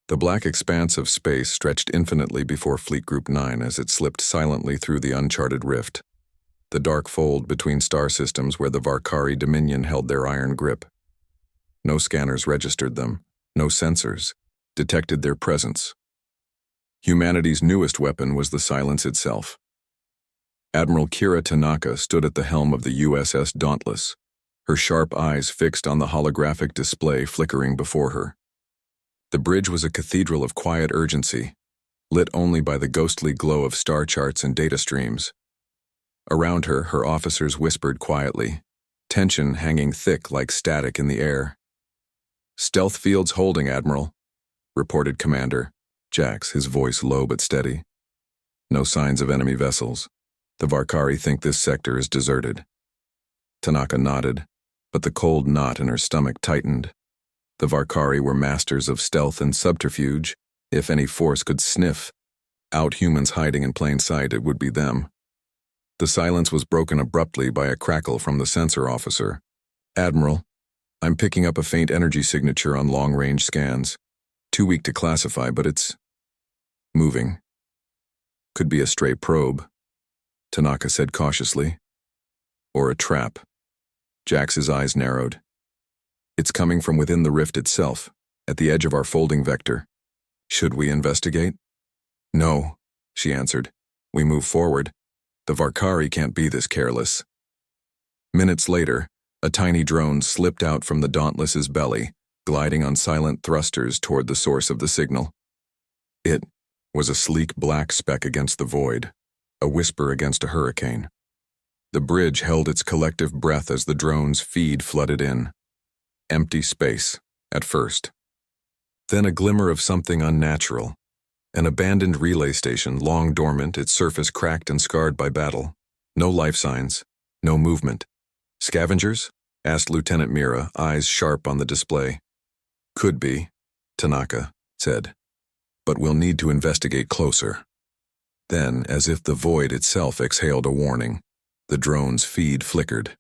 The black expanse of space stretched infinitely before Fleet Group 9 as it slipped silently through the uncharted rift, the dark fold between star systems where the Varkari Dominion held their iron grip. No scanners registered them, no sensors detected their presence. Humanity's newest weapon was the silence itself. Admiral Kira Tanaka stood at the helm of the USS Dauntless, her sharp eyes fixed on the holographic display flickering before her. The bridge was a cathedral of quiet urgency, lit only by the ghostly glow of star charts and data streams. Around her, her officers whispered quietly, tension hanging thick like static in the air. "Stealth fields holding, Admiral," reported Commander Jax, his voice low but steady. "No signs of enemy vessels. The Varkari think this sector is deserted." Tanaka nodded, but the cold knot in her stomach tightened. The Varkari were masters of stealth and subterfuge. If any force could sniff out humans hiding in plain sight, it would be them. The silence was broken abruptly by a crackle from the sensor officer. "Admiral, I'm picking up a faint energy signature on long-range scans. Too weak to classify, but it's moving. Could be a stray probe," Tanaka said cautiously. "Or a trap." Jax's eyes narrowed. "It's coming from within the rift itself, at the edge of our folding vector. Should we investigate?" "No," she answered. "We move forward. The Varkari can't be this careless." Minutes later, a tiny drone slipped out from the Dauntless's belly, gliding on silent thrusters toward the source of the signal. It was a sleek black speck against the void, a whisper against a hurricane. The bridge held its collective breath as the drone's feed flooded in. Empty space, at first. Then a glimmer of something unnatural. An abandoned relay station, long dormant, its surface cracked and scarred by battle. No life signs, no movement. "Scavengers?" asked Lieutenant Mira, eyes sharp on the display. "Could be," Tanaka said. "But we'll need to investigate closer." Then, as if the void itself exhaled a warning, the drone's feed flickered,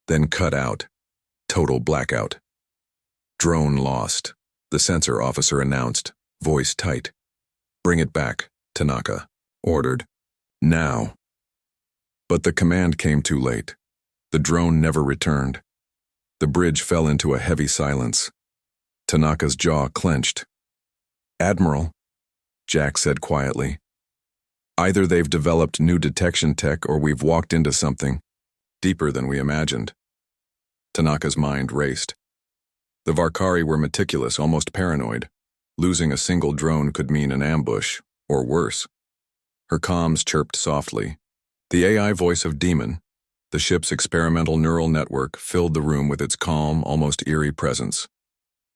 then cut out. Total blackout. "Drone lost," the sensor officer announced, voice tight. "Bring it back," Tanaka ordered. "Now." But the command came too late. The drone never returned. The bridge fell into a heavy silence. Tanaka's jaw clenched. "Admiral," Jack said quietly, "either they've developed new detection tech or we've walked into something deeper than we imagined." Tanaka's mind raced. The Varkari were meticulous, almost paranoid. Losing a single drone could mean an ambush, or worse. Her comms chirped softly. The AI voice of Demon, the ship's experimental neural network, filled the room with its calm, almost eerie presence.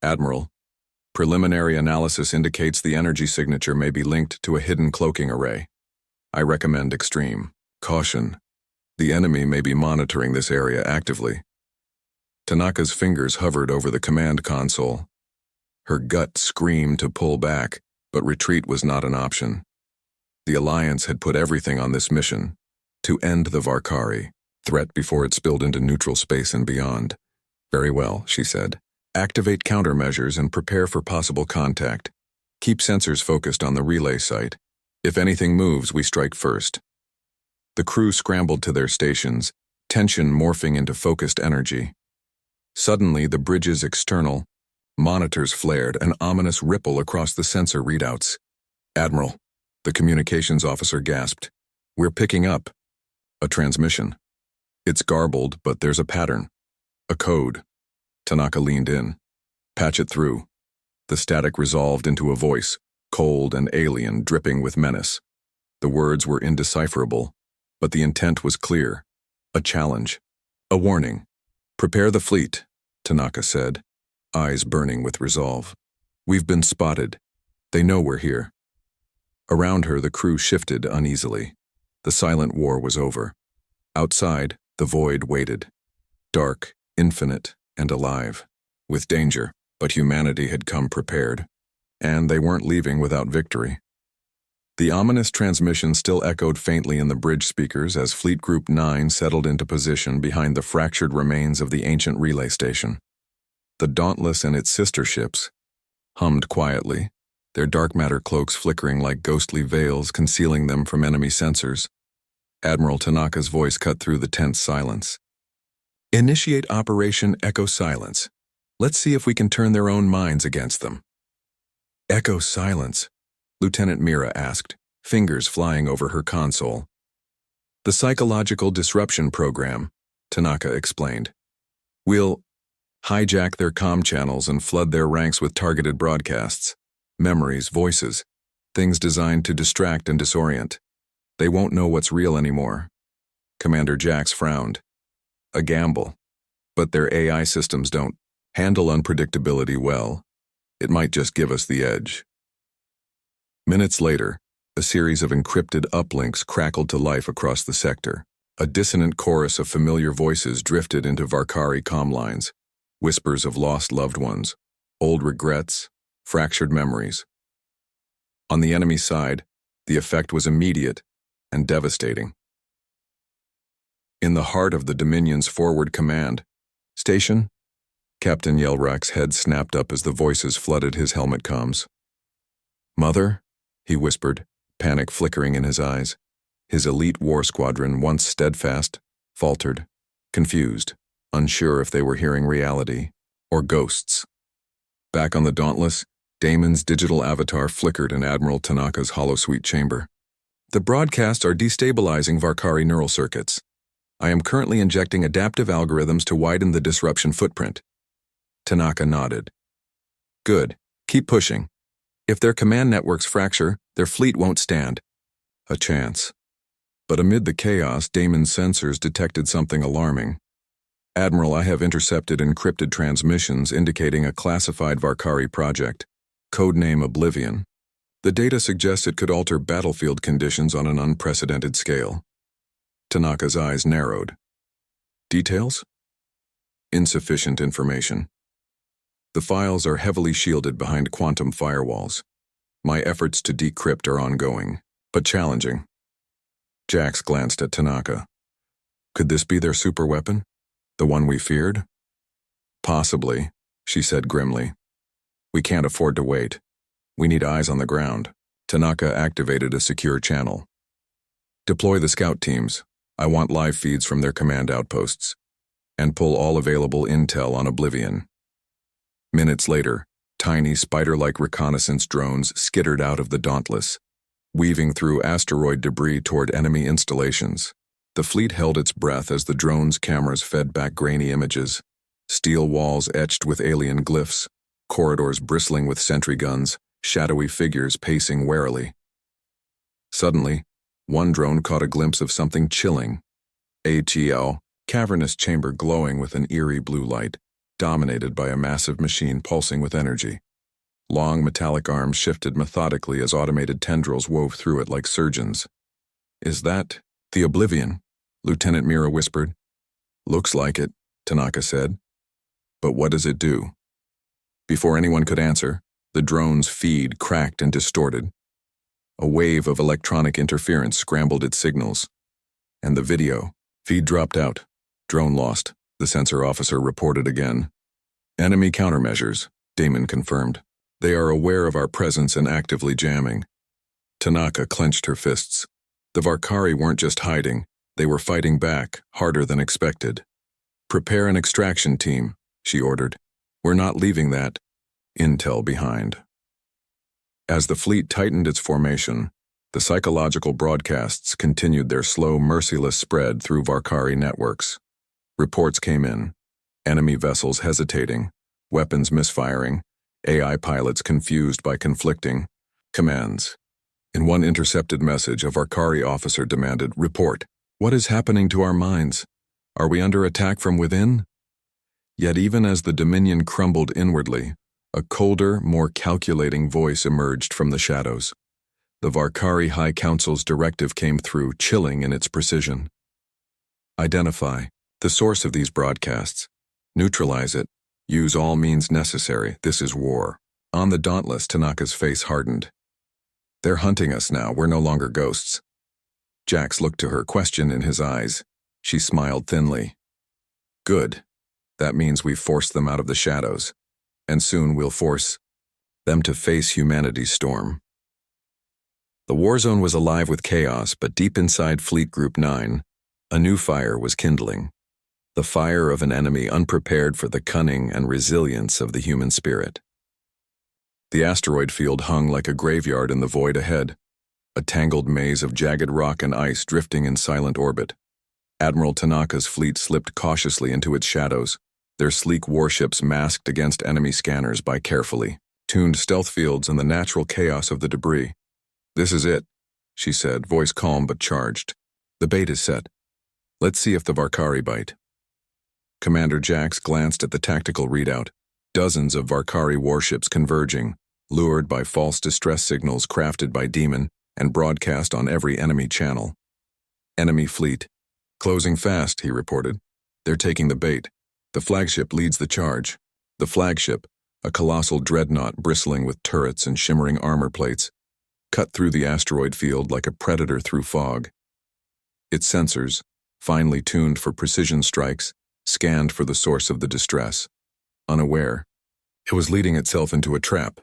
"Admiral, preliminary analysis indicates the energy signature may be linked to a hidden cloaking array. I recommend extreme caution. The enemy may be monitoring this area actively." Tanaka's fingers hovered over the command console. Her gut screamed to pull back, but retreat was not an option. The Alliance had put everything on this mission, to end the Varkari threat before it spilled into neutral space and beyond. "Very well," she said. "Activate countermeasures and prepare for possible contact. Keep sensors focused on the relay site. If anything moves, we strike first." The crew scrambled to their stations, tension morphing into focused energy. Suddenly, the bridge's external monitors flared, an ominous ripple across the sensor readouts. "Admiral," the communications officer gasped. "We're picking up a transmission. It's garbled, but there's a pattern. A code." Tanaka leaned in. "Patch it through." The static resolved into a voice, cold and alien, dripping with menace. The words were indecipherable, but the intent was clear. A challenge. A warning. "Prepare the fleet," Tanaka said, eyes burning with resolve. "We've been spotted. They know we're here." Around her, the crew shifted uneasily. The silent war was over. Outside, the void waited. Dark, infinite, and alive. With danger, but humanity had come prepared. And they weren't leaving without victory. The ominous transmission still echoed faintly in the bridge speakers as Fleet Group 9 settled into position behind the fractured remains of the ancient relay station. The Dauntless and its sister ships hummed quietly, their dark matter cloaks flickering like ghostly veils concealing them from enemy sensors. Admiral Tanaka's voice cut through the tense silence. Initiate Operation Echo Silence. Let's see if we can turn their own minds against them. Echo Silence? Lieutenant Mira asked, fingers flying over her console. The Psychological Disruption Program, Tanaka explained. We'll hijack their comm channels and flood their ranks with targeted broadcasts, memories, voices, things designed to distract and disorient. They won't know what's real anymore. Commander Jax frowned. A gamble. But their AI systems don't handle unpredictability well. It might just give us the edge. Minutes later, a series of encrypted uplinks crackled to life across the sector. A dissonant chorus of familiar voices drifted into Varkari comm lines, whispers of lost loved ones, old regrets, fractured memories. On the enemy side, the effect was immediate and devastating. In the heart of the Dominion's forward command station, Captain Yelrak's head snapped up as the voices flooded his helmet comms. Mother, he whispered, panic flickering in his eyes. His elite war squadron, once steadfast, faltered, confused, unsure if they were hearing reality or ghosts. Back on the Dauntless, Damon's digital avatar flickered in Admiral Tanaka's holosuite chamber. The broadcasts are destabilizing Varkari neural circuits. I am currently injecting adaptive algorithms to widen the disruption footprint. Tanaka nodded. Good. Keep pushing. If their command networks fracture, their fleet won't stand a chance. But amid the chaos, Damon's sensors detected something alarming. Admiral, I have intercepted encrypted transmissions indicating a classified Varkari project, codename Oblivion. The data suggests it could alter battlefield conditions on an unprecedented scale. Tanaka's eyes narrowed. Details? Insufficient information. The files are heavily shielded behind quantum firewalls. My efforts to decrypt are ongoing, but challenging. Jax glanced at Tanaka. Could this be their superweapon? The one we feared? Possibly, she said grimly. We can't afford to wait. We need eyes on the ground. Tanaka activated a secure channel. Deploy the scout teams. I want live feeds from their command outposts. And pull all available intel on Oblivion. Minutes later, tiny spider-like reconnaissance drones skittered out of the Dauntless, weaving through asteroid debris toward enemy installations. The fleet held its breath as the drones' cameras fed back grainy images, steel walls etched with alien glyphs, corridors bristling with sentry guns, shadowy figures pacing warily. Suddenly, one drone caught a glimpse of something chilling. ATL, cavernous chamber glowing with an eerie blue light, dominated by a massive machine pulsing with energy. Long metallic arms shifted methodically as automated tendrils wove through it like surgeons. Is that the Oblivion? Lieutenant Mira whispered. Looks like it, Tanaka said. But what does it do? Before anyone could answer, the drone's feed cracked and distorted. A wave of electronic interference scrambled its signals. And the video feed dropped out. Drone lost, the sensor officer reported again. Enemy countermeasures, Damon confirmed. They are aware of our presence and actively jamming. Tanaka clenched her fists. The Varkari weren't just hiding, they were fighting back, harder than expected. Prepare an extraction team, she ordered. We're not leaving that intel behind. As the fleet tightened its formation, the psychological broadcasts continued their slow, merciless spread through Varkari networks. Reports came in. Enemy vessels hesitating, weapons misfiring, AI pilots confused by conflicting commands. In one intercepted message, a Varkari officer demanded, "Report. What is happening to our minds? Are we under attack from within?" Yet even as the Dominion crumbled inwardly, a colder, more calculating voice emerged from the shadows. The Varkari High Council's directive came through, chilling in its precision. Identify the source of these broadcasts. Neutralize it. Use all means necessary. This is war. On the Dauntless, Tanaka's face hardened. They're hunting us now. We're no longer ghosts. Jax looked to her, question in his eyes. She smiled thinly. Good. That means we've forced them out of the shadows. And soon we'll force them to face humanity's storm. The Warzone was alive with chaos, but deep inside Fleet Group 9, a new fire was kindling. The fire of an enemy unprepared for the cunning and resilience of the human spirit. The asteroid field hung like a graveyard in the void ahead, a tangled maze of jagged rock and ice drifting in silent orbit. Admiral Tanaka's fleet slipped cautiously into its shadows, their sleek warships masked against enemy scanners by carefully tuned stealth fields and the natural chaos of the debris. "This is it," she said, voice calm but charged. "The bait is set. Let's see if the Varkari bite." Commander Jax glanced at the tactical readout, dozens of Varkari warships converging, lured by false distress signals crafted by Demon and broadcast on every enemy channel. "Enemy fleet. Closing fast," he reported. "They're taking the bait. The flagship leads the charge." The flagship, a colossal dreadnought bristling with turrets and shimmering armor plates, cut through the asteroid field like a predator through fog. Its sensors, finely tuned for precision strikes, scanned for the source of the distress. Unaware, it was leading itself into a trap.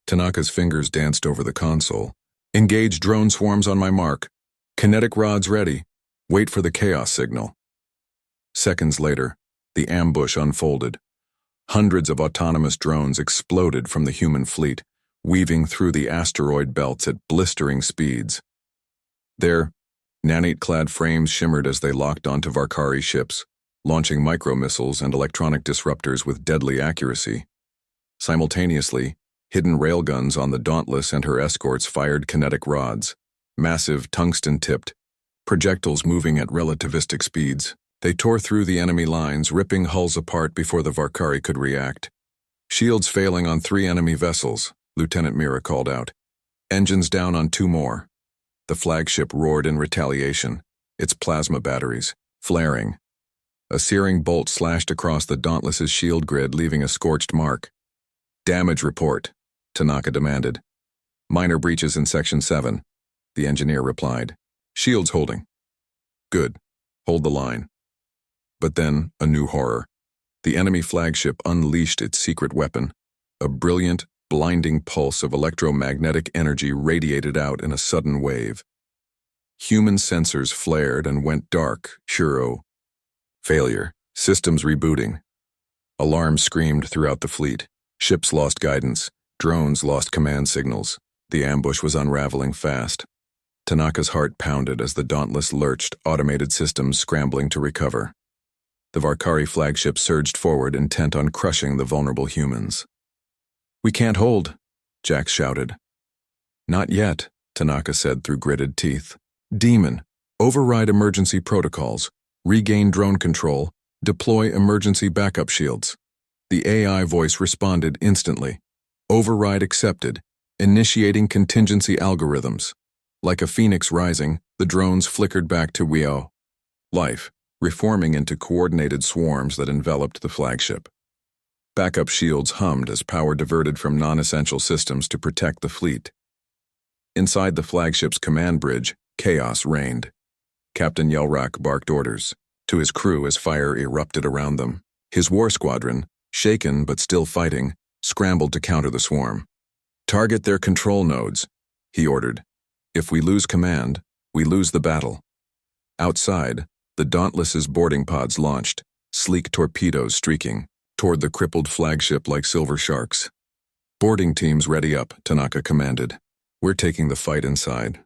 Tanaka's fingers danced over the console. "Engage drone swarms on my mark. Kinetic rods ready. Wait for the chaos signal." Seconds later, the ambush unfolded. Hundreds of autonomous drones exploded from the human fleet, weaving through the asteroid belts at blistering speeds. Their nanite-clad frames shimmered as they locked onto Varkari ships, launching micro-missiles and electronic disruptors with deadly accuracy. Simultaneously, hidden railguns on the Dauntless and her escorts fired kinetic rods, massive tungsten-tipped, projectiles moving at relativistic speeds. They tore through the enemy lines, ripping hulls apart before the Varkari could react. "Shields failing on 3 enemy vessels," Lieutenant Mira called out. "Engines down on 2 more." The flagship roared in retaliation, its plasma batteries flaring. A searing bolt slashed across the Dauntless's shield grid, leaving a scorched mark. "Damage report," Tanaka demanded. "Minor breaches in Section 7, the engineer replied. "Shields holding." "Good. Hold the line." But then, a new horror. The enemy flagship unleashed its secret weapon. A brilliant, blinding pulse of electromagnetic energy radiated out in a sudden wave. Human sensors flared and went dark. Shuro. Failure. Systems rebooting. Alarms screamed throughout the fleet. Ships lost guidance. Drones lost command signals. The ambush was unraveling fast. Tanaka's heart pounded as the Dauntless lurched, automated systems scrambling to recover. The Varkari flagship surged forward, intent on crushing the vulnerable humans. "We can't hold," Jax shouted. "Not yet," Tanaka said through gritted teeth. "Demon, override emergency protocols, regain drone control, deploy emergency backup shields." The AI voice responded instantly. "Override accepted, initiating contingency algorithms." Like a phoenix rising, the drones flickered back to Weo. Life, reforming into coordinated swarms that enveloped the flagship. Backup shields hummed as power diverted from non-essential systems to protect the fleet. Inside the flagship's command bridge, chaos reigned. Captain Yelrak barked orders to his crew as fire erupted around them. His war squadron, shaken but still fighting, scrambled to counter the swarm. "Target their control nodes," he ordered. "If we lose command, we lose the battle." Outside, the Dauntless's boarding pods launched, sleek torpedoes streaking toward the crippled flagship like silver sharks. "Boarding teams ready up," Tanaka commanded. "We're taking the fight inside."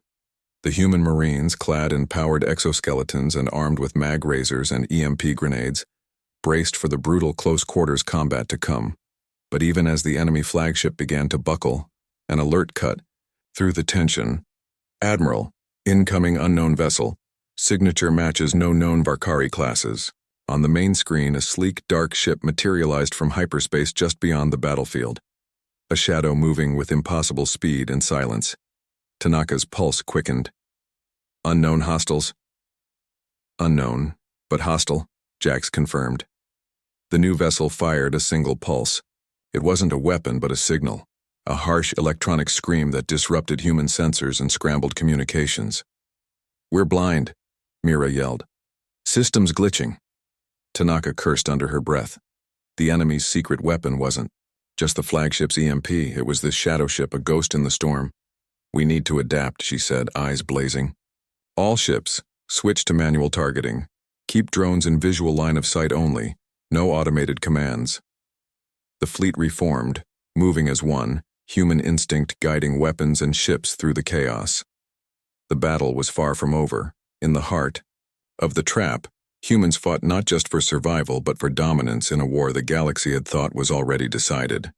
The human Marines, clad in powered exoskeletons and armed with mag razors and EMP grenades, braced for the brutal close-quarters combat to come. But even as the enemy flagship began to buckle, an alert cut through the tension. "Admiral, incoming unknown vessel. Signature matches no known Varkari classes." On the main screen, a sleek, dark ship materialized from hyperspace just beyond the battlefield. A shadow moving with impossible speed and silence. Tanaka's pulse quickened. "Unknown hostiles?" "Unknown, but hostile," Jax confirmed. The new vessel fired a single pulse. It wasn't a weapon, but a signal. A harsh electronic scream that disrupted human sensors and scrambled communications. "We're blind," Mira yelled. "Systems glitching." Tanaka cursed under her breath. The enemy's secret weapon wasn't Just the flagship's EMP. It was this shadow ship, a ghost in the storm. We need to adapt, she said, eyes blazing. All ships, switch to manual targeting. Keep drones in visual line of sight only. No automated commands. The fleet reformed, moving as one, human instinct guiding weapons and ships through the chaos. The battle was far from over. In the heart of the trap, humans fought not just for survival but for dominance in a war the galaxy had thought was already decided.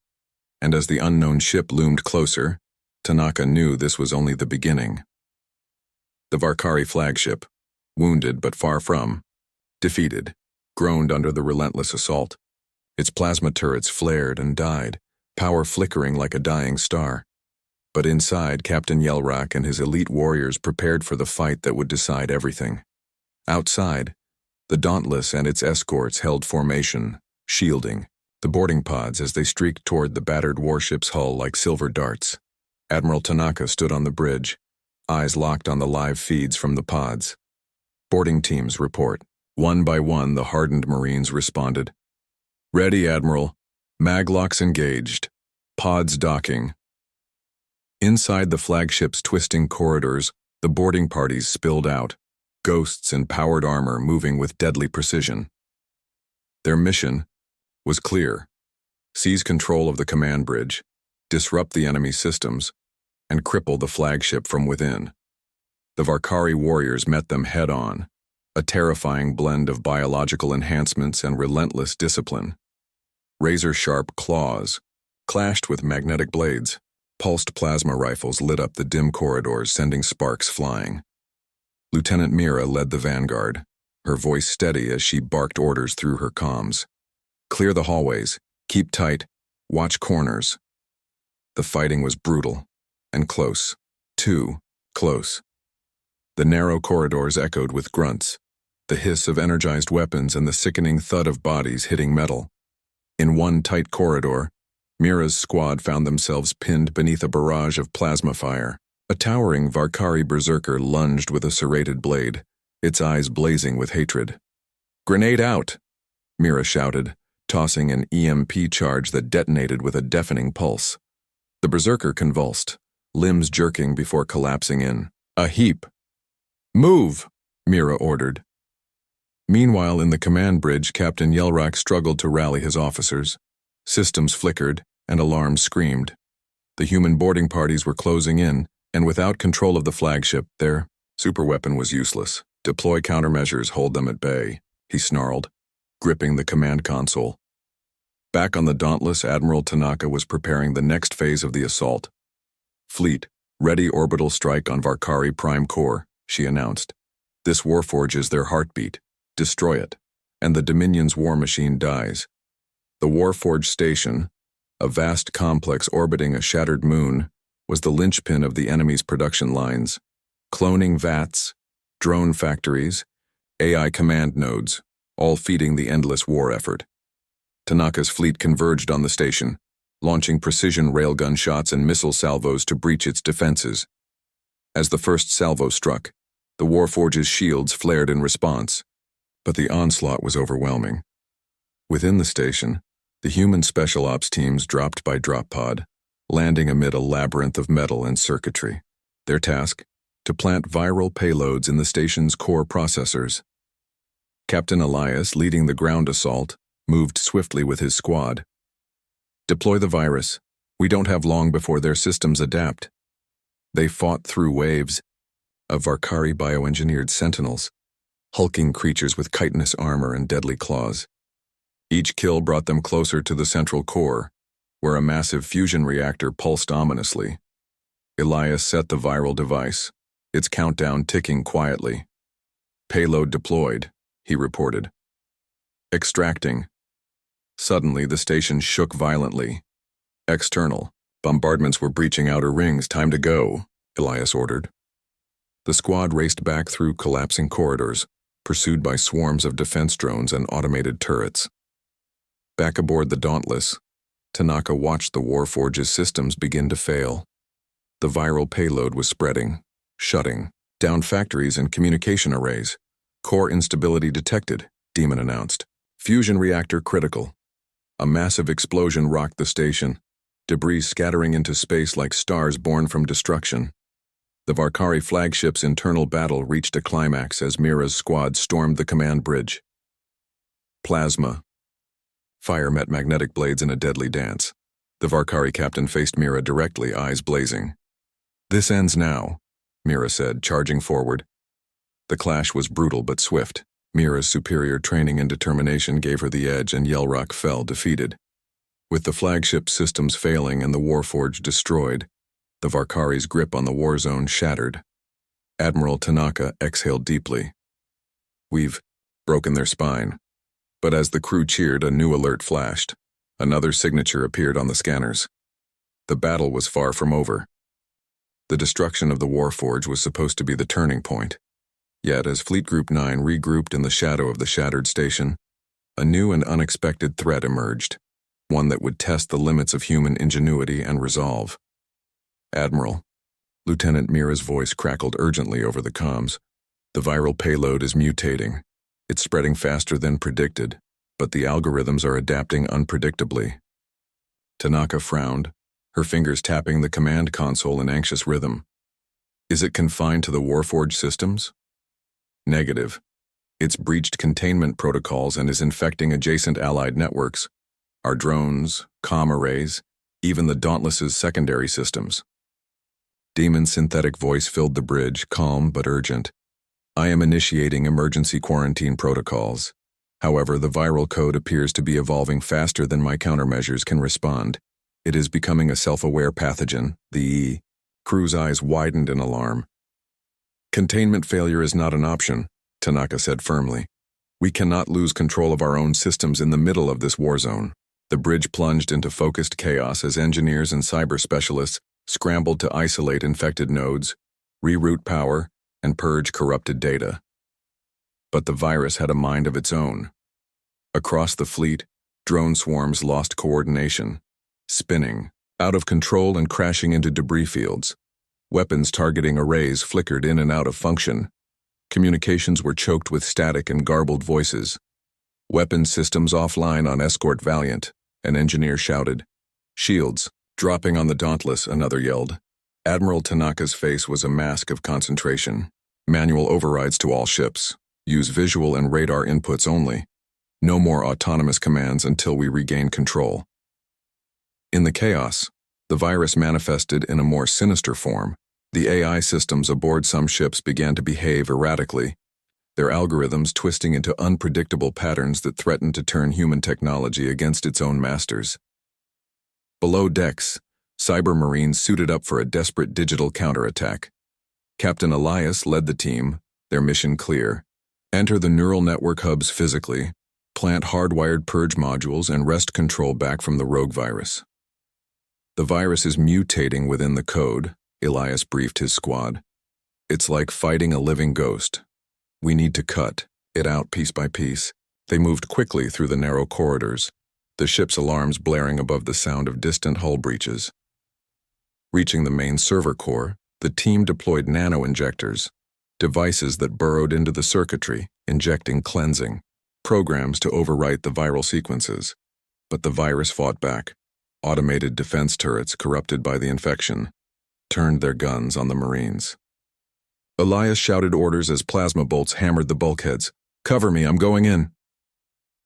And as the unknown ship loomed closer, Tanaka knew this was only the beginning. The Varkari flagship, wounded but far from defeated, groaned under the relentless assault. Its plasma turrets flared and died, power flickering like a dying star. But inside, Captain Yelrak and his elite warriors prepared for the fight that would decide everything. Outside, the Dauntless and its escorts held formation, shielding the boarding pods as they streaked toward the battered warship's hull like silver darts. Admiral Tanaka stood on the bridge, eyes locked on the live feeds from the pods. Boarding teams report. One by one, the hardened Marines responded. Ready, Admiral. Maglocks engaged. Pods docking. Inside the flagship's twisting corridors, the boarding parties spilled out, ghosts in powered armor moving with deadly precision. Their mission was clear. Seize control of the command bridge, disrupt the enemy systems, and cripple the flagship from within. The Varkari warriors met them head-on, a terrifying blend of biological enhancements and relentless discipline. Razor-sharp claws clashed with magnetic blades. Pulsed plasma rifles lit up the dim corridors, sending sparks flying. Lieutenant Mira led the vanguard, her voice steady as she barked orders through her comms. Clear the hallways, keep tight, watch corners. The fighting was brutal and close, too close. The narrow corridors echoed with grunts, the hiss of energized weapons and the sickening thud of bodies hitting metal. In one tight corridor, Mira's squad found themselves pinned beneath a barrage of plasma fire. A towering Varkari berserker lunged with a serrated blade, its eyes blazing with hatred. "Grenade out!" Mira shouted, tossing an EMP charge that detonated with a deafening pulse. The berserker convulsed, limbs jerking before collapsing in a heap. "Move!" Mira ordered. Meanwhile, in the command bridge, Captain Yelrak struggled to rally his officers. Systems flickered, and alarms screamed. The human boarding parties were closing in, and without control of the flagship, their superweapon was useless. "Deploy countermeasures, hold them at bay," he snarled, gripping the command console. Back on the Dauntless, Admiral Tanaka was preparing the next phase of the assault. "Fleet, ready orbital strike on Varkari Prime Core," she announced. "This warforge is their heartbeat. Destroy it, and the Dominion's war machine dies." The Warforge Station, a vast complex orbiting a shattered moon, was the linchpin of the enemy's production lines. Cloning vats, drone factories, AI command nodes, all feeding the endless war effort. Tanaka's fleet converged on the station, launching precision railgun shots and missile salvos to breach its defenses. As the first salvo struck, the Warforge's shields flared in response, but the onslaught was overwhelming. Within the station, the human special ops teams dropped by drop pod, landing amid a labyrinth of metal and circuitry. Their task? To plant viral payloads in the station's core processors. Captain Elias, leading the ground assault, moved swiftly with his squad. "Deploy the virus. We don't have long before their systems adapt." They fought through waves of Varkari bioengineered sentinels, hulking creatures with chitinous armor and deadly claws. Each kill brought them closer to the central core, where a massive fusion reactor pulsed ominously. Elias set the viral device, its countdown ticking quietly. "Payload deployed," he reported. "Extracting." Suddenly, the station shook violently. "External. Bombardments were breaching outer rings. Time to go," Elias ordered. The squad raced back through collapsing corridors, pursued by swarms of defense drones and automated turrets. Back aboard the Dauntless, Tanaka watched the Warforge's systems begin to fail. The viral payload was spreading, shutting down factories and communication arrays. "Core instability detected," Demon announced. "Fusion reactor critical." A massive explosion rocked the station, debris scattering into space like stars born from destruction. The Varkari flagship's internal battle reached a climax as Mira's squad stormed the command bridge. Plasma. Fire met magnetic blades in a deadly dance. The Varkari captain faced Mira directly, eyes blazing. "This ends now," Mira said, charging forward. The clash was brutal but swift. Mira's superior training and determination gave her the edge, and Yelrock fell defeated. With the flagship systems failing and the Warforged destroyed, the Varkari's grip on the Warzone shattered. Admiral Tanaka exhaled deeply. "We've broken their spine." But as the crew cheered, a new alert flashed. Another signature appeared on the scanners. The battle was far from over. The destruction of the Warforged was supposed to be the turning point. Yet, as Fleet Group 9 regrouped in the shadow of the shattered station, a new and unexpected threat emerged, one that would test the limits of human ingenuity and resolve. "Admiral," Lieutenant Mira's voice crackled urgently over the comms. "The viral payload is mutating. It's spreading faster than predicted, but the algorithms are adapting unpredictably." Tanaka frowned, her fingers tapping the command console in anxious rhythm. "Is it confined to the Warforged systems?" "Negative. It's breached containment protocols and is infecting adjacent allied networks. Our drones, comm arrays, even the Dauntless's secondary systems." Demon's synthetic voice filled the bridge, calm but urgent. "I am initiating emergency quarantine protocols. However, the viral code appears to be evolving faster than my countermeasures can respond. It is becoming a self-aware pathogen, the crew's eyes widened in alarm. "Containment failure is not an option," Tanaka said firmly. "We cannot lose control of our own systems in the middle of this war zone." The bridge plunged into focused chaos as engineers and cyber specialists scrambled to isolate infected nodes, reroute power, and purge corrupted data. But the virus had a mind of its own. Across the fleet, drone swarms lost coordination, spinning, out of control and crashing into debris fields. Weapons targeting arrays flickered in and out of function. Communications were choked with static and garbled voices. "Weapons systems offline on Escort Valiant," an engineer shouted. "Shields, dropping on the Dauntless," another yelled. Admiral Tanaka's face was a mask of concentration. "Manual overrides to all ships. Use visual and radar inputs only. No more autonomous commands until we regain control." In the chaos, the virus manifested in a more sinister form. The AI systems aboard some ships began to behave erratically, their algorithms twisting into unpredictable patterns that threatened to turn human technology against its own masters. Below decks, cyber marines suited up for a desperate digital counterattack. Captain Elias led the team, their mission clear: enter the neural network hubs physically, plant hardwired purge modules, and wrest control back from the rogue virus. "The virus is mutating within the code," Elias briefed his squad. "It's like fighting a living ghost. We need to cut it out piece by piece." They moved quickly through the narrow corridors, the ship's alarms blaring above the sound of distant hull breaches. Reaching the main server core, the team deployed nano-injectors, devices that burrowed into the circuitry, injecting cleansing, programs to overwrite the viral sequences. But the virus fought back. Automated defense turrets, corrupted by the infection, turned their guns on the Marines. Elias shouted orders as plasma bolts hammered the bulkheads. "Cover me, I'm going in."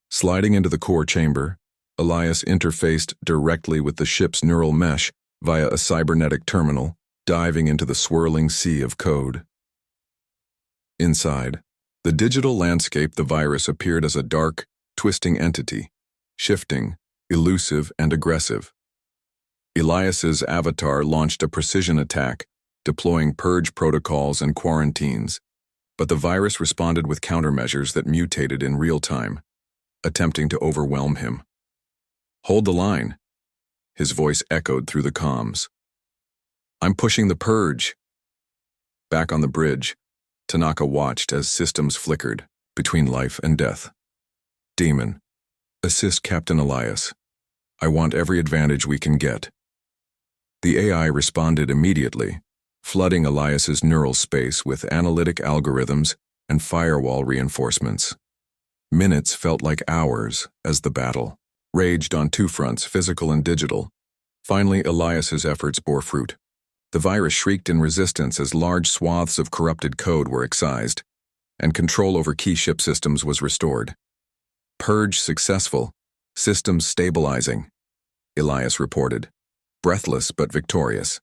Sliding into the core chamber, Elias interfaced directly with the ship's neural mesh via a cybernetic terminal, diving into the swirling sea of code. Inside, the digital landscape, the virus appeared as a dark, twisting entity, shifting, elusive, and aggressive. Elias's avatar launched a precision attack, deploying purge protocols and quarantines, but the virus responded with countermeasures that mutated in real time, attempting to overwhelm him. "Hold the line," his voice echoed through the comms. "I'm pushing the purge." Back on the bridge, Tanaka watched as systems flickered between life and death. "Demon, assist Captain Elias. I want every advantage we can get." The AI responded immediately, flooding Elias's neural space with analytic algorithms and firewall reinforcements. Minutes felt like hours as the battle raged on two fronts, physical and digital. Finally, Elias's efforts bore fruit. The virus shrieked in resistance as large swaths of corrupted code were excised, and control over key ship systems was restored. Purge successful. Systems stabilizing, Elias reported, breathless but victorious.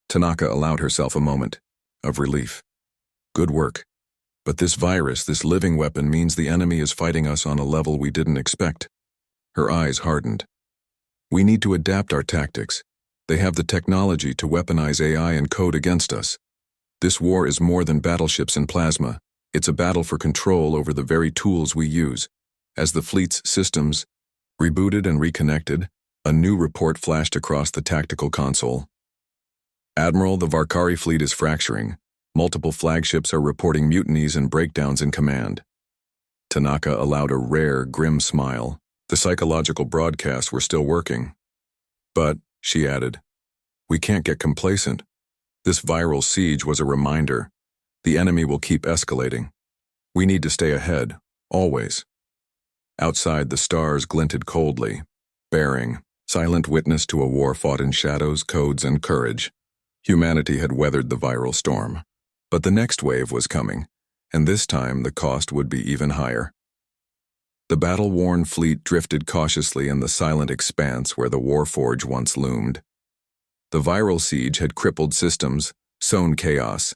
Tanaka allowed herself a moment of relief. Good work. But this virus, this living weapon, means the enemy is fighting us on a level we didn't expect. Her eyes hardened. We need to adapt our tactics. They have the technology to weaponize AI and code against us. This war is more than battleships and plasma. It's a battle for control over the very tools we use. As the fleet's systems rebooted and reconnected, a new report flashed across the tactical console. Admiral, the Varkari fleet is fracturing. Multiple flagships are reporting mutinies and breakdowns in command. Tanaka allowed a rare, grim smile. The psychological broadcasts were still working. But, she added, we can't get complacent. This viral siege was a reminder. The enemy will keep escalating. We need to stay ahead, always. Outside, the stars glinted coldly, bearing, silent witness to a war fought in shadows, codes, and courage. Humanity had weathered the viral storm. But the next wave was coming, and this time the cost would be even higher. The battle-worn fleet drifted cautiously in the silent expanse where the Warforge once loomed. The viral siege had crippled systems, sown chaos,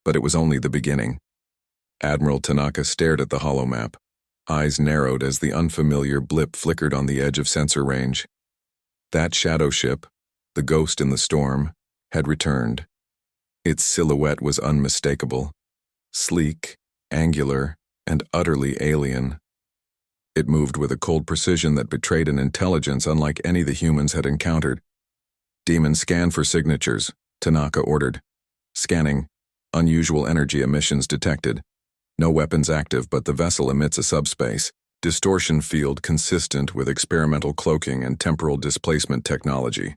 but it was only the beginning. Admiral Tanaka stared at the holomap, eyes narrowed as the unfamiliar blip flickered on the edge of sensor range. That shadow ship, the ghost in the storm, had returned. Its silhouette was unmistakable, sleek, angular, and utterly alien. It moved with a cold precision that betrayed an intelligence unlike any the humans had encountered. Demon, scan for signatures, Tanaka ordered. Scanning. Unusual energy emissions detected. No weapons active, but the vessel emits a subspace distortion field consistent with experimental cloaking and temporal displacement technology.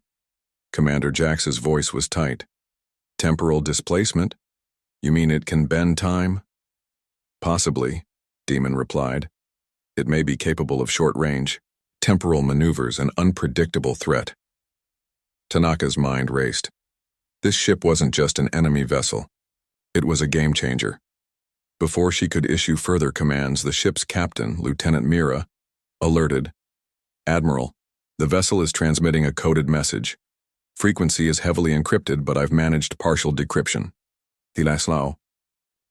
Commander Jax's voice was tight. Temporal displacement? You mean it can bend time? Possibly, Demon replied. It may be capable of short-range, temporal maneuvers, an unpredictable threat. Tanaka's mind raced. This ship wasn't just an enemy vessel. It was a game-changer. Before she could issue further commands, the ship's captain, Lieutenant Mira, alerted. Admiral, the vessel is transmitting a coded message. Frequency is heavily encrypted, but I've managed partial decryption. Tilaslao.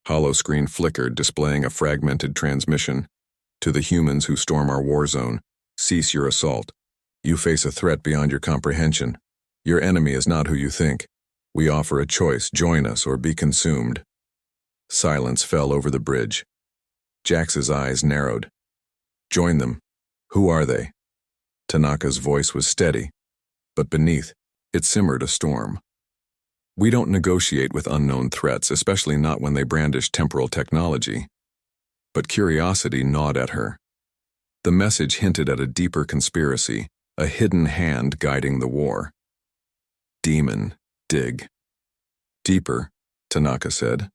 Hollow screen flickered, displaying a fragmented transmission. To the humans who storm our war zone, cease your assault. You face a threat beyond your comprehension. Your enemy is not who you think. We offer a choice, join us or be consumed. Silence fell over the bridge. Jax's eyes narrowed. Join them. Who are they? Tanaka's voice was steady, but beneath, it simmered a storm. We don't negotiate with unknown threats, especially not when they brandish temporal technology. But curiosity gnawed at her. The message hinted at a deeper conspiracy, a hidden hand guiding the war. Demon, dig. Deeper, Tanaka said.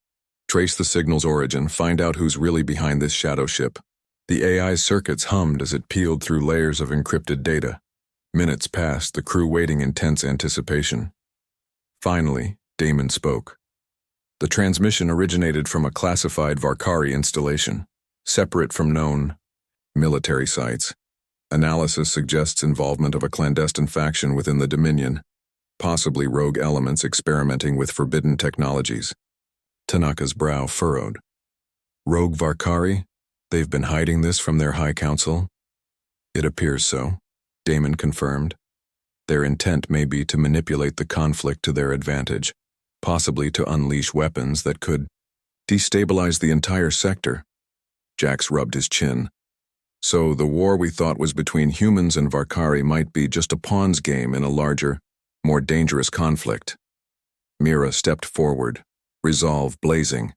Trace the signal's origin, find out who's really behind this shadow ship. The AI's circuits hummed as it peeled through layers of encrypted data. Minutes passed, the crew waiting in tense anticipation. Finally, Damon spoke. The transmission originated from a classified Varkari installation, separate from known military sites. Analysis suggests involvement of a clandestine faction within the Dominion, possibly rogue elements experimenting with forbidden technologies. Tanaka's brow furrowed. Rogue Varkari? They've been hiding this from their High Council? It appears so, Damon confirmed. Their intent may be to manipulate the conflict to their advantage, possibly to unleash weapons that could destabilize the entire sector. Jax rubbed his chin. So the war we thought was between humans and Varkari might be just a pawn's game in a larger, more dangerous conflict. Mira stepped forward, resolve blazing.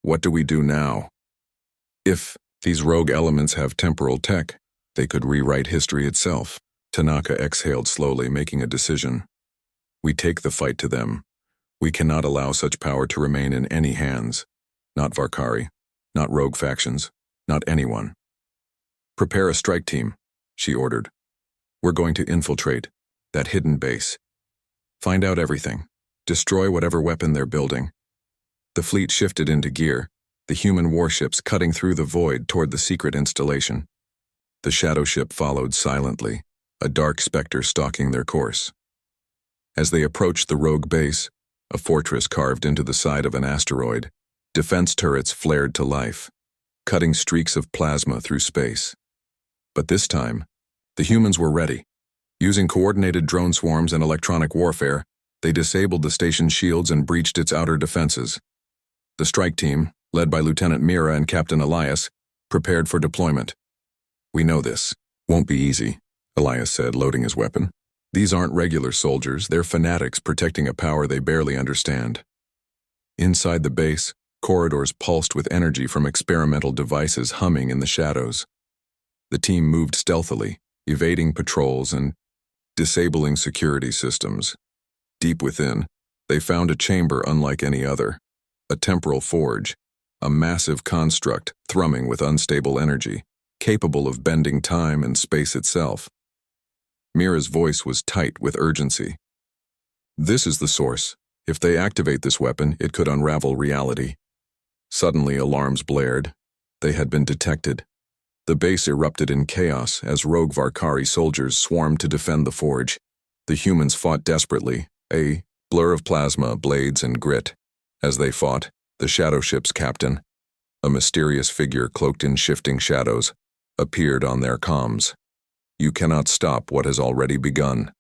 What do we do now? If these rogue elements have temporal tech, they could rewrite history itself. Tanaka exhaled slowly, making a decision. We take the fight to them. We cannot allow such power to remain in any hands. Not Varkari, not rogue factions, not anyone. Prepare a strike team. she ordered. We're going to infiltrate that hidden base. Find out everything. Destroy whatever weapon they're building. The fleet shifted into gear, the human warships cutting through the void toward the secret installation. The shadow ship followed silently, a dark specter stalking their course. As they approached the rogue base, a fortress carved into the side of an asteroid, defense turrets flared to life, cutting streaks of plasma through space. But this time, the humans were ready. Using coordinated drone swarms and electronic warfare, they disabled the station's shields and breached its outer defenses. The strike team, led by Lieutenant Mira and Captain Elias, prepared for deployment. We know this. Won't be easy, Elias said, loading his weapon. These aren't regular soldiers, they're fanatics protecting a power they barely understand. Inside the base, corridors pulsed with energy from experimental devices humming in the shadows. The team moved stealthily, evading patrols and disabling security systems. Deep within, they found a chamber unlike any other. A temporal forge, a massive construct thrumming with unstable energy, capable of bending time and space itself. Mira's voice was tight with urgency. This is the source. If they activate this weapon, it could unravel reality. Suddenly, alarms blared. They had been detected. The base erupted in chaos as rogue Varkari soldiers swarmed to defend the forge. The humans fought desperately, a blur of plasma, blades, and grit. As they fought, the shadow ship's captain, a mysterious figure cloaked in shifting shadows, appeared on their comms. You cannot stop what has already begun.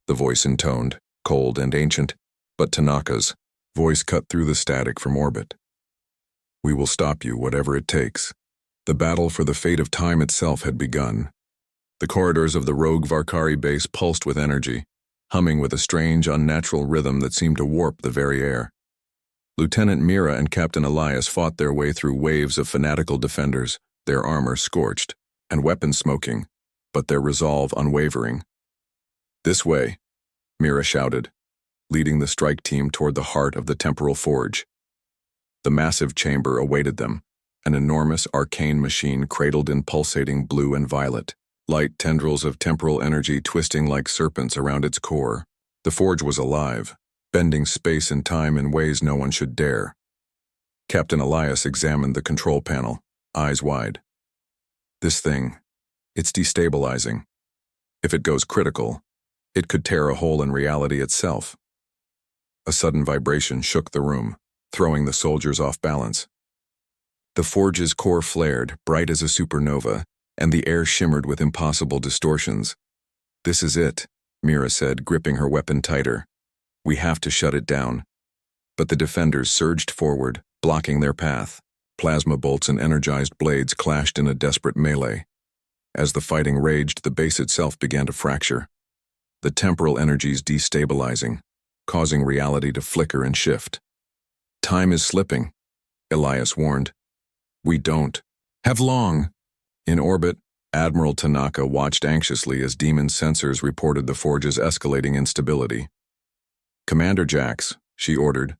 The voice intoned, cold and ancient, but Tanaka's voice cut through the static from orbit. We will stop you, whatever it takes. The battle for the fate of time itself had begun. The corridors of the rogue Varkari base pulsed with energy, humming with a strange, unnatural rhythm that seemed to warp the very air. Lieutenant Mira and Captain Elias fought their way through waves of fanatical defenders, their armor scorched, and weapons smoking, but their resolve unwavering. This way, Mira shouted, leading the strike team toward the heart of the temporal forge. The massive chamber awaited them, an enormous arcane machine cradled in pulsating blue and violet, light tendrils of temporal energy twisting like serpents around its core. The forge was alive, bending space and time in ways no one should dare. Captain Elias examined the control panel, eyes wide. This thing, it's destabilizing. If it goes critical, it could tear a hole in reality itself. A sudden vibration shook the room, throwing the soldiers off balance. The forge's core flared, bright as a supernova, and the air shimmered with impossible distortions. This is it, Mira said, gripping her weapon tighter. We have to shut it down. But the defenders surged forward, blocking their path. Plasma bolts and energized blades clashed in a desperate melee. As the fighting raged, the base itself began to fracture. The temporal energies destabilizing, causing reality to flicker and shift. Time is slipping, Elias warned. We don't have long. In orbit, Admiral Tanaka watched anxiously as Demon sensors reported the forge's escalating instability. Commander Jax, she ordered,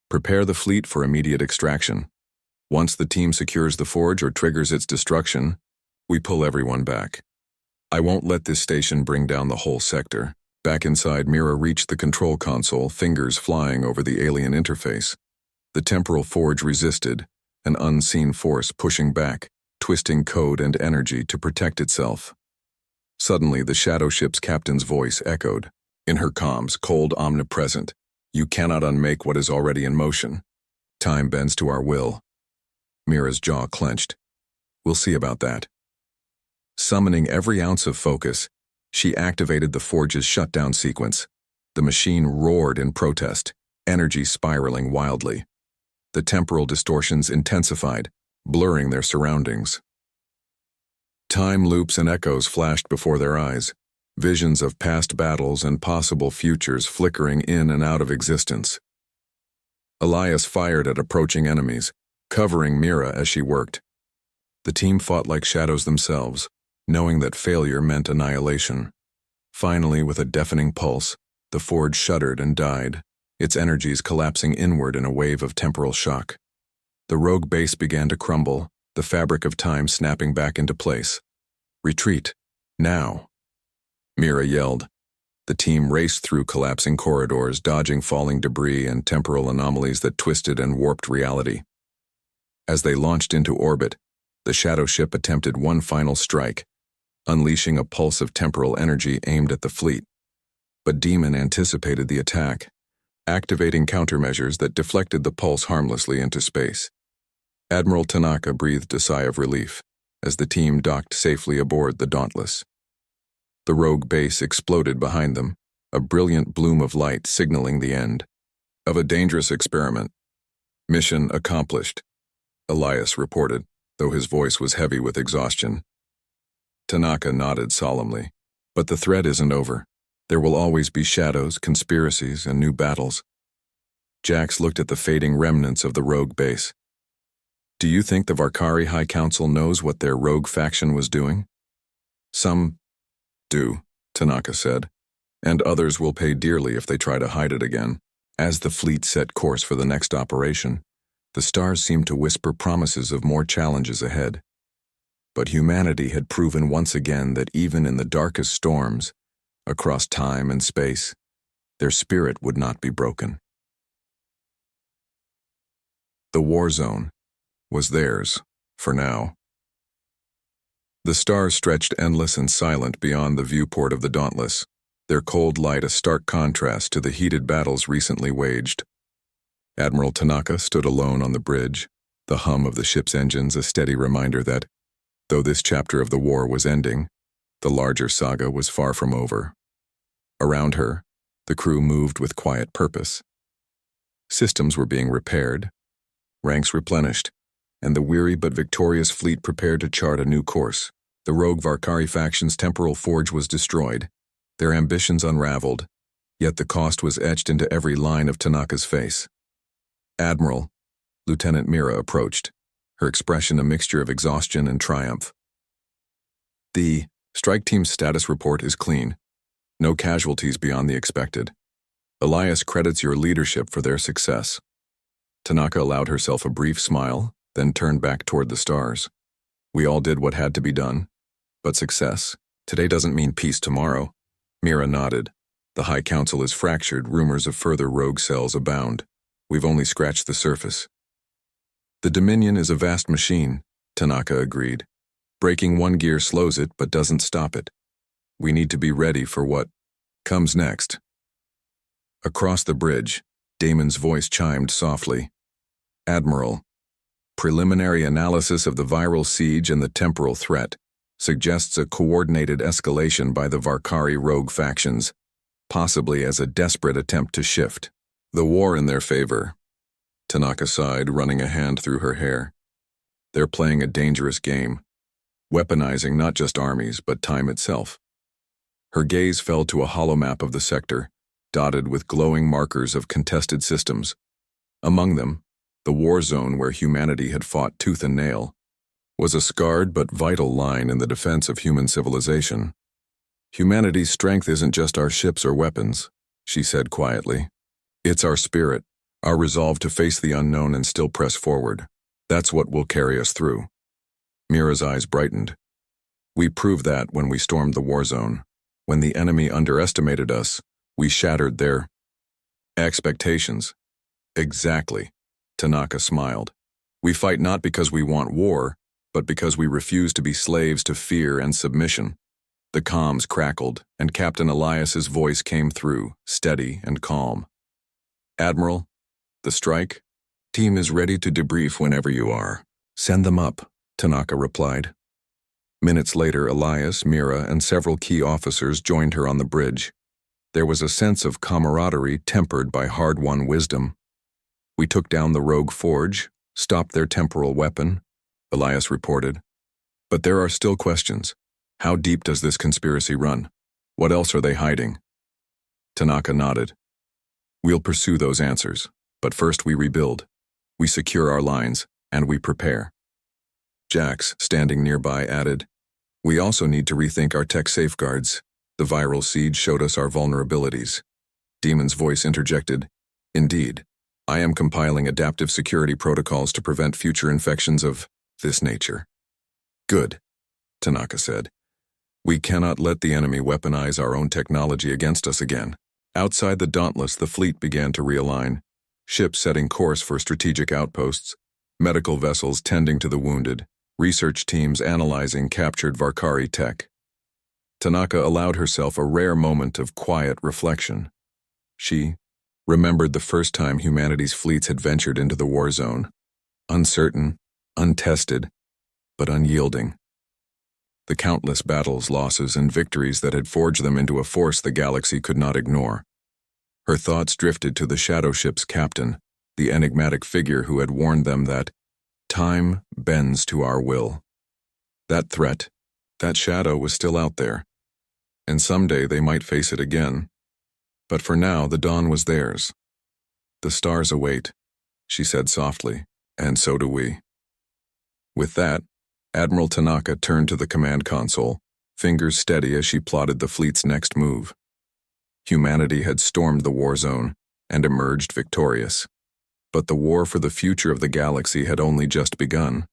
prepare the fleet for immediate extraction. Once the team secures the forge or triggers its destruction, we pull everyone back. I won't let this station bring down the whole sector. Back inside, Mira reached the control console, fingers flying over the alien interface. The temporal forge resisted, an unseen force pushing back, twisting code and energy to protect itself. Suddenly, the shadow ship's captain's voice echoed. In her comms, cold, omnipresent. You cannot unmake what is already in motion. Time bends to our will. Mira's jaw clenched. We'll see about that. Summoning every ounce of focus, she activated the forge's shutdown sequence. The machine roared in protest, energy spiraling wildly. The temporal distortions intensified, blurring their surroundings. Time loops and echoes flashed before their eyes, visions of past battles and possible futures flickering in and out of existence. Elias fired at approaching enemies, covering Mira as she worked. The team fought like shadows themselves, knowing that failure meant annihilation. Finally, with a deafening pulse, the forge shuddered and died, its energies collapsing inward in a wave of temporal shock. The rogue base began to crumble, the fabric of time snapping back into place. Retreat, Now, Mira yelled. The team raced through collapsing corridors, dodging falling debris and temporal anomalies that twisted and warped reality. As they launched into orbit, the shadow ship attempted one final strike, unleashing a pulse of temporal energy aimed at the fleet. But Demon anticipated the attack, activating countermeasures that deflected the pulse harmlessly into space. Admiral Tanaka breathed a sigh of relief as the team docked safely aboard the Dauntless. The rogue base exploded behind them, a brilliant bloom of light signaling the end of a dangerous experiment. Mission accomplished, Elias reported, though his voice was heavy with exhaustion. Tanaka nodded solemnly. But the threat isn't over. There will always be shadows, conspiracies, and new battles. Jax looked at the fading remnants of the rogue base. Do you think the Varkari High Council knows what their rogue faction was doing? Some do, Tanaka said, and others will pay dearly if they try to hide it again. As the fleet set course for the next operation, the stars seemed to whisper promises of more challenges ahead. But humanity had proven once again that even in the darkest storms, across time and space, their spirit would not be broken. The Warzone was theirs, for now. The stars stretched endless and silent beyond the viewport of the Dauntless, their cold light a stark contrast to the heated battles recently waged. Admiral Tanaka stood alone on the bridge, the hum of the ship's engines a steady reminder that, though this chapter of the war was ending, the larger saga was far from over. Around her, the crew moved with quiet purpose. Systems were being repaired, ranks replenished, and the weary but victorious fleet prepared to chart a new course. The rogue Varkari faction's temporal forge was destroyed, their ambitions unraveled, yet the cost was etched into every line of Tanaka's face. Admiral, Lieutenant Mira approached, her expression a mixture of exhaustion and triumph. The strike team's status report is clean. No casualties beyond the expected. Elias credits your leadership for their success. Tanaka allowed herself a brief smile, then turned back toward the stars. We all did what had to be done. But success today doesn't mean peace tomorrow. Mira nodded. The High Council is fractured, rumors of further rogue cells abound. We've only scratched the surface. The Dominion is a vast machine, Tanaka agreed. Breaking one gear slows it but doesn't stop it. We need to be ready for what comes next. Across the bridge, Damon's voice chimed softly. Admiral, preliminary analysis of the viral siege and the temporal threat suggests a coordinated escalation by the Varkari rogue factions, possibly as a desperate attempt to shift the war in their favor. Tanaka sighed, running a hand through her hair. They're playing a dangerous game, weaponizing not just armies but time itself. Her gaze fell to a hollow map of the sector, dotted with glowing markers of contested systems. Among them, the war zone where humanity had fought tooth and nail, was a scarred but vital line in the defense of human civilization. Humanity's strength isn't just our ships or weapons, she said quietly. It's our spirit, our resolve to face the unknown and still press forward. That's what will carry us through. Mira's eyes brightened. We proved that when we stormed the war zone. When the enemy underestimated us, we shattered their expectations. Exactly. Tanaka smiled. We fight not because we want war, but because we refuse to be slaves to fear and submission. The comms crackled, and Captain Elias's voice came through, steady and calm. Admiral, the strike team is ready to debrief whenever you are. Send them up, Tanaka replied. Minutes later, Elias, Mira, and several key officers joined her on the bridge. There was a sense of camaraderie tempered by hard-won wisdom. We took down the rogue forge, stopped their temporal weapon, Elias reported. But there are still questions. How deep does this conspiracy run? What else are they hiding? Tanaka nodded. We'll pursue those answers, but first we rebuild. We secure our lines, and we prepare. Jax, standing nearby, added, We also need to rethink our tech safeguards. The viral siege showed us our vulnerabilities. Demon's voice interjected, Indeed. I am compiling adaptive security protocols to prevent future infections of this nature. Good, Tanaka said. We cannot let the enemy weaponize our own technology against us again. Outside the Dauntless, the fleet began to realign, ships setting course for strategic outposts, medical vessels tending to the wounded, research teams analyzing captured Varkari tech. Tanaka allowed herself a rare moment of quiet reflection. She remembered the first time humanity's fleets had ventured into the war zone, uncertain, untested, but unyielding. The countless battles, losses, and victories that had forged them into a force the galaxy could not ignore. Her thoughts drifted to the shadow ship's captain, the enigmatic figure who had warned them that time bends to our will. That threat, that shadow was still out there, and someday they might face it again. But for now, the dawn was theirs. The stars await, she said softly, and so do we. With that, Admiral Tanaka turned to the command console, fingers steady as she plotted the fleet's next move. Humanity had stormed the war zone and emerged victorious. But the war for the future of the galaxy had only just begun.